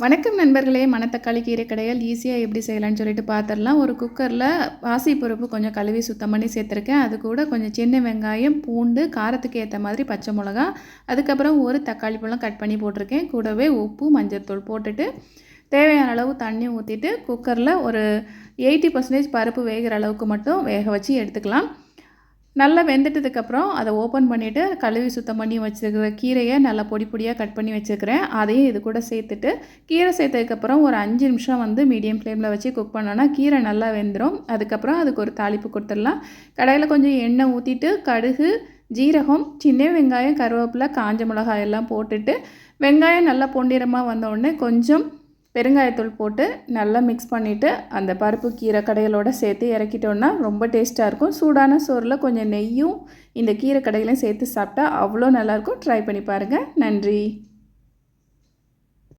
வணக்கம் நண்பர்களே. மணத்தக்காளி கீரை கடையல் ஈஸியாக எப்படி செய்யலாம்னு சொல்லிட்டு பார்த்துடலாம். ஒரு குக்கரில் பாசிப்பருப்பு கொஞ்சம் கழுவி சுத்தம் பண்ணி சேர்த்துருக்கேன். அது கூட கொஞ்சம் சின்ன வெங்காயம், பூண்டு, காரத்துக்கு ஏற்ற மாதிரி பச்சை மிளகா, அதுக்கப்புறம் ஒரு தக்காளி பழம் கட் பண்ணி போட்டிருக்கேன். கூடவே உப்பு, மஞ்சள்தூள் போட்டுட்டு தேவையான அளவு தண்ணி ஊற்றிட்டு குக்கரில் ஒரு 80% பருப்பு வேகிற அளவுக்கு மட்டும் வேக வச்சு எடுத்துக்கலாம். நல்லா வெந்துட்டதுக்கப்புறம் அதை ஓப்பன் பண்ணிவிட்டு கழுவி சுத்தம் பண்ணி வச்சுருக்கிற கீரையை நல்லா பொடி பொடியாக கட் பண்ணி வச்சுருக்கிறேன். அதையும் இது கூட சேர்த்துட்டு கீரை சேர்த்ததுக்கப்புறம் ஒரு 5 நிமிஷம் மீடியம் ஃப்ளேமில் வச்சு குக் பண்ணோன்னா கீரை நல்லா வெந்துடும். அதுக்கப்புறம் அதுக்கு ஒரு தாளிப்பு கொடுத்துடலாம். கடாயில் கொஞ்சம் எண்ணெய் ஊற்றிட்டு கடுகு, ஜீரகம், சின்ன வெங்காயம், கருவேப்பிலை, காஞ்ச மிளகாய் எல்லாம் போட்டுட்டு வெங்காயம் நல்லா பொன்னிறமாக வந்தோடனே கொஞ்சம் பெருங்காயத்தூள் போட்டு நல்லா மிக்ஸ் பண்ணிவிட்டு அந்த பருப்பு கீரை கடைகளோடு சேர்த்து இறக்கிட்டோன்னா ரொம்ப டேஸ்ட்டாக இருக்கும். சூடான சோறில் கொஞ்சம் நெய்யும் இந்த கீரை கடையிலையும் சேர்த்து சாப்பிட்டா அவ்வளோ நல்லாயிருக்கும். ட்ரை பண்ணி பாருங்கள். நன்றி.